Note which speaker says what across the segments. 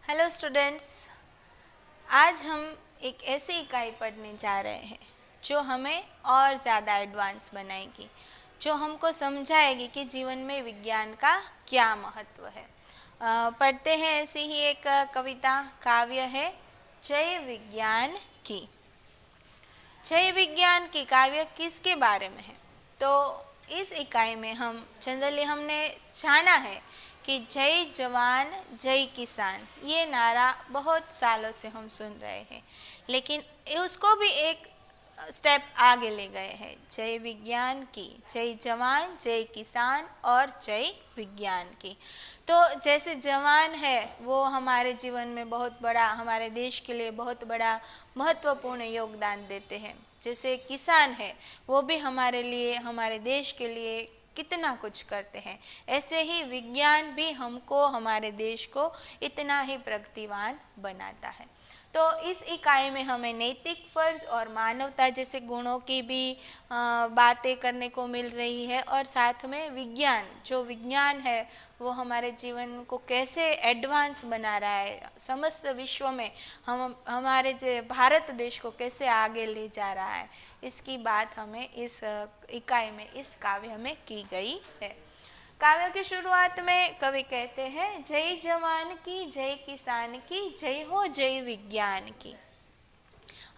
Speaker 1: Hello students, आज हम एक ऐसी इकाई पढ़ने जा रहे हैं जो हमें और ज़्यादा एडवांस बनाएगी, जो हमको समझाएगी कि जीवन में विज्ञान का क्या महत्व है। पढ़ते हैं ऐसी ही एक कविता, काव्य है जय विज्ञान की। जय विज्ञान की काव्य किसके बारे में है? तो इस इकाई में हम जनरली हमने जाना है कि जय जवान जय किसान, ये नारा बहुत सालों से हम सुन रहे हैं, लेकिन उसको भी एक स्टेप आगे ले गए हैं। जय विज्ञान की, जय जवान जय किसान और जय विज्ञान की। तो जैसे जवान है वो हमारे जीवन में बहुत बड़ा, हमारे देश के लिए बहुत बड़ा महत्वपूर्ण योगदान देते हैं। जैसे किसान है वो भी हमारे लिए, हमारे देश के लिए कितना कुछ करते हैं, ऐसे ही विज्ञान भी हमको, हमारे देश को इतना ही प्रगतिवान बनाता है। तो इस इकाई में हमें नैतिक फर्ज और मानवता जैसे गुणों की भी बातें करने को मिल रही है, और साथ में विज्ञान, जो विज्ञान है वो हमारे जीवन को कैसे एडवांस बना रहा है, समस्त विश्व में हम हमारे भारत देश को कैसे आगे ले जा रहा है, इसकी बात हमें इस इकाई में, इस काव्य में की गई है। काव्य की शुरुआत में कवि कहते हैं, जय जवान की जय किसान की, जय हो जय विज्ञान की।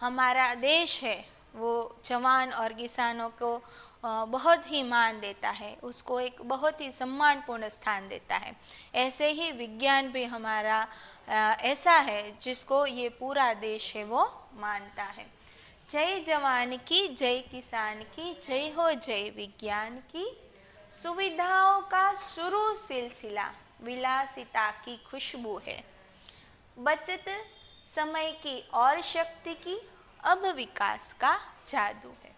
Speaker 1: हमारा देश है वो जवान और किसानों को बहुत ही मान देता है, उसको एक बहुत ही सम्मानपूर्ण स्थान देता है। ऐसे ही विज्ञान भी हमारा ऐसा है जिसको ये पूरा देश है वो मानता है। जय जवान की जय किसान की, जय हो जय विज्ञान की। सुविधाओं का शुरू सिलसिला, विलासिता की खुशबू है। बचत समय की और शक्ति की, अब विकास का जादू है।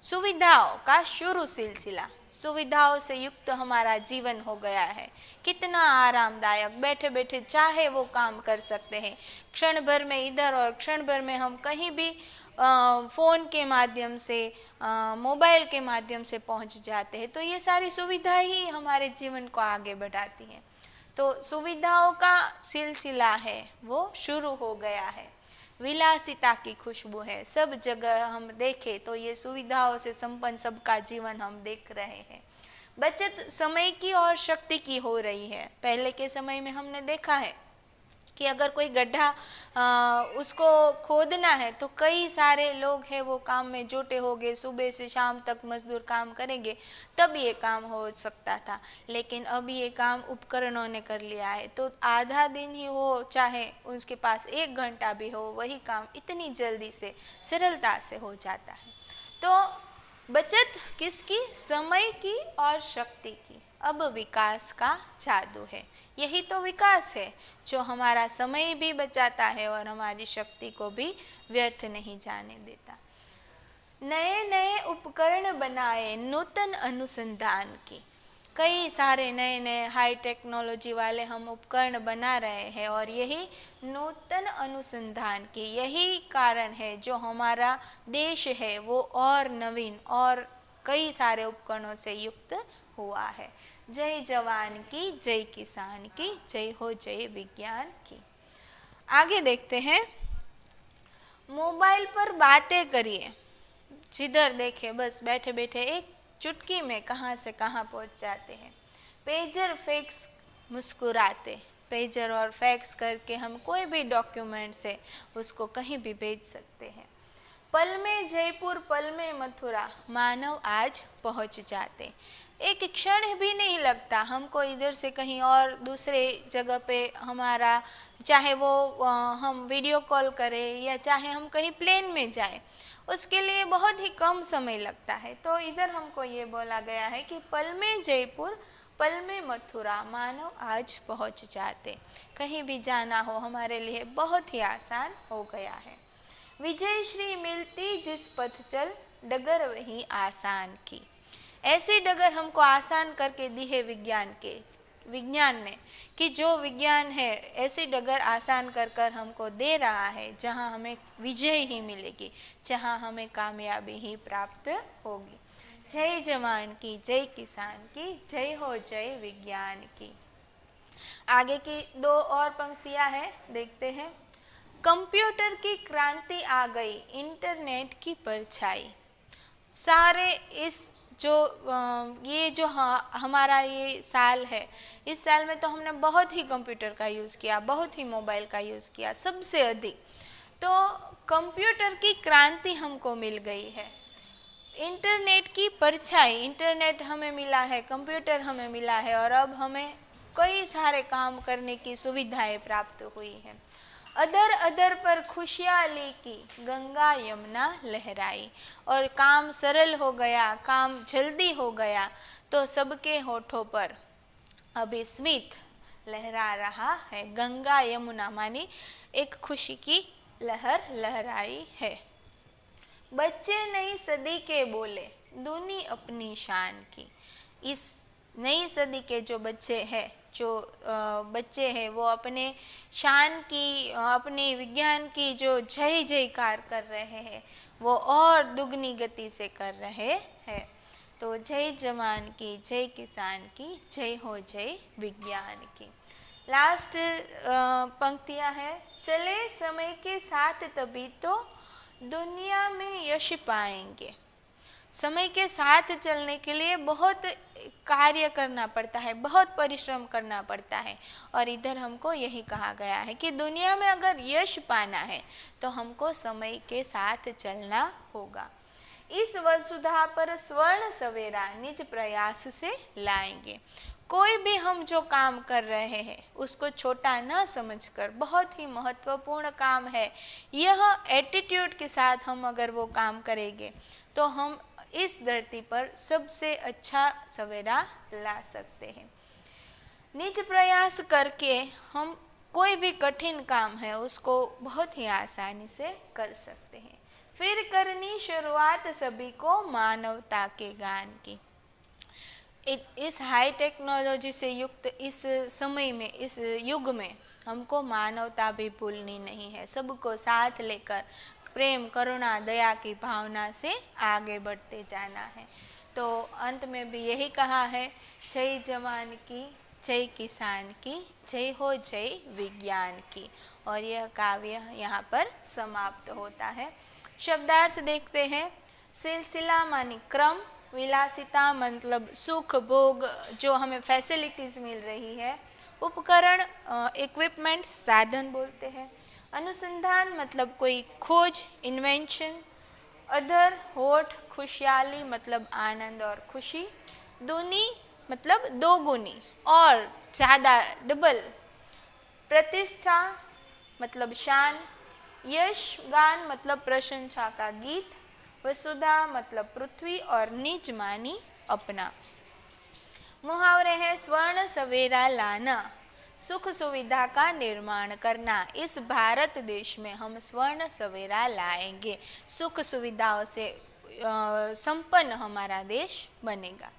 Speaker 1: सुविधाओं का शुरू सिलसिला, सुविधाओं से युक्त हमारा जीवन हो गया है, कितना आरामदायक, बैठे बैठे चाहे वो काम कर सकते हैं, क्षण भर में इधर और क्षण भर में हम कहीं भी फ़ोन के माध्यम से, मोबाइल के माध्यम से पहुंच जाते हैं। तो ये सारी सुविधाएं ही हमारे जीवन को आगे बढ़ाती हैं। तो सुविधाओं का सिलसिला है वो शुरू हो गया है। विलासिता की खुशबू है, सब जगह हम देखें तो ये सुविधाओं से संपन्न सबका जीवन हम देख रहे हैं। बचत समय की और शक्ति की हो रही है। पहले के समय में हमने देखा है कि अगर कोई गड्ढा उसको खोदना है तो कई सारे लोग हैं वो काम में जुटे हो गए, सुबह से शाम तक मजदूर काम करेंगे तब ये काम हो सकता था। लेकिन अब ये काम उपकरणों ने कर लिया है, तो आधा दिन ही हो चाहे उसके पास 1 घंटा भी हो, वही काम इतनी जल्दी से, सरलता से हो जाता है। तो बचत किसकी? समय की और शक्ति की। अब विकास का जादू है। यही तो विकास है जो हमारा समय भी बचाता है और हमारी शक्ति को भी व्यर्थ नहीं जाने देता। नए नए उपकरण बनाए, नूतन अनुसंधान की। कई सारे नए नए हाई टेक्नोलॉजी वाले हम उपकरण बना रहे हैं, और यही नूतन अनुसंधान की, यही कारण है जो हमारा देश है वो और नवीन और कई सारे उपकरणों से युक्त हुआ है। जय जवान की जय किसान की, जय हो जय विज्ञान की। आगे देखते हैं, मोबाइल पर बातें करिए, जिधर देखे बस बैठे बैठे एक चुटकी में कहाँ से कहाँ पहुँच जाते हैं। पेजर फैक्स मुस्कुराते, पेजर और फैक्स करके हम कोई भी डॉक्यूमेंट से उसको कहीं भी भेज सकते हैं। पल में जयपुर, पल में मथुरा, मानव आज पहुंच जाते। एक क्षण भी नहीं लगता हमको इधर से कहीं और दूसरे जगह पे हमारा, चाहे वो हम वीडियो कॉल करें या चाहे हम कहीं प्लेन में जाएं, उसके लिए बहुत ही कम समय लगता है। तो इधर हमको ये बोला गया है कि पल में जयपुर, पल में मथुरा, मानव आज पहुंच जाते। कहीं भी जाना हो हमारे लिए बहुत ही आसान हो गया है। विजय श्री मिलती जिस पथ चल, डगर वही आसान की। ऐसी डगर हमको आसान करके दी है विज्ञान ने, कि जो विज्ञान है ऐसी डगर आसान कर कर हमको दे रहा है जहां हमें विजय ही मिलेगी, जहां हमें कामयाबी ही प्राप्त होगी। जय जवान की जय किसान की, जय हो जय विज्ञान की। आगे की दो और पंक्तियां हैं, देखते हैं। कंप्यूटर की क्रांति आ गई, इंटरनेट की परछाई। सारे इस जो ये जो हमारा ये साल है, इस साल में तो हमने बहुत ही कंप्यूटर का यूज़ किया, बहुत ही मोबाइल का यूज़ किया, सबसे अधिक। तो कंप्यूटर की क्रांति हमको मिल गई है, इंटरनेट की परछाई, इंटरनेट हमें मिला है, कंप्यूटर हमें मिला है, और अब हमें कई सारे काम करने की सुविधाएं प्राप्त हुई हैं। अदर अदर पर खुशहाली की, गंगा यमुना लहराई। और काम सरल हो गया, काम जल्दी हो गया, तो सबके होठों पर अभी स्मित लहरा रहा है। गंगा यमुना मानी एक खुशी की लहर लहराई है। बच्चे नई सदी के बोले, दूनी अपनी शान की। इस नई सदी के जो बच्चे हैं, जो बच्चे हैं, वो अपने शान की, अपने विज्ञान की जो जय जयकार कर रहे हैं, वो और दुगनी गति से कर रहे हैं। तो जय जवान की, जय किसान की, जय हो जय विज्ञान की। लास्ट पंक्तियां हैं। चले समय के साथ तभी तो दुनिया में यश पाएंगे। समय के साथ चलने के लिए बहुत कार्य करना पड़ता है, बहुत परिश्रम करना पड़ता है, और इधर हमको यही कहा गया है कि दुनिया में अगर यश पाना है तो हमको समय के साथ चलना होगा। इस वसुधा पर स्वर्ण सवेरा निज प्रयास से लाएंगे। कोई भी हम जो काम कर रहे हैं उसको छोटा न समझकर, बहुत ही महत्वपूर्ण काम है, यह एटीट्यूड के साथ हम अगर वो काम करेंगे तो हम इस धरती पर सबसे अच्छा सवेरा ला सकते हैं। निज प्रयास करके हम कोई भी कठिन काम है उसको बहुत ही आसानी से कर सकते हैं। फिर करनी शुरुआत सभी को मानवता के गान की। इस हाई टेक्नोलॉजी से युक्त इस समय में, इस युग में हमको मानवता भी भूलनी नहीं है। सबको साथ लेकर प्रेम, करुणा, दया की भावना से आगे बढ़ते जाना है। तो अंत में भी यही कहा है, जय जवान की, जय किसान की, जय हो जय विज्ञान की। और यह काव्य यहाँ पर समाप्त होता है। शब्दार्थ देखते हैं। सिलसिला मानी क्रम, विलासिता मतलब सुख भोग, जो हमें फैसिलिटीज़ मिल रही है। उपकरण इक्विपमेंट, साधन बोलते हैं। अनुसंधान मतलब कोई खोज, इन्वेंशन। अधर होठ, खुशहाली मतलब आनंद और खुशी। दूनी मतलब दोगुनी और ज़्यादा, डबल। प्रतिष्ठा मतलब शान। यश गान मतलब प्रशंसा का गीत। वसुधा मतलब पृथ्वी और निज मानी अपना। मुहावरे हैं, स्वर्ण सवेरा लाना, सुख सुविधा का निर्माण करना। इस भारत देश में हम स्वर्ण सवेरा लाएंगे, सुख सुविधाओं से संपन्न हमारा देश बनेगा।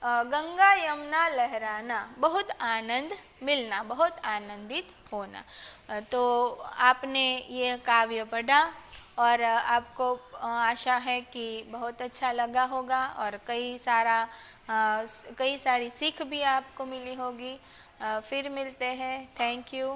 Speaker 1: गंगा यमुना लहराना, बहुत आनंद मिलना, बहुत आनंदित होना। तो आपने ये काव्य पढ़ा और आपको आशा है कि बहुत अच्छा लगा होगा और कई सारी सीख भी आपको मिली होगी। फिर मिलते हैं। Thank you.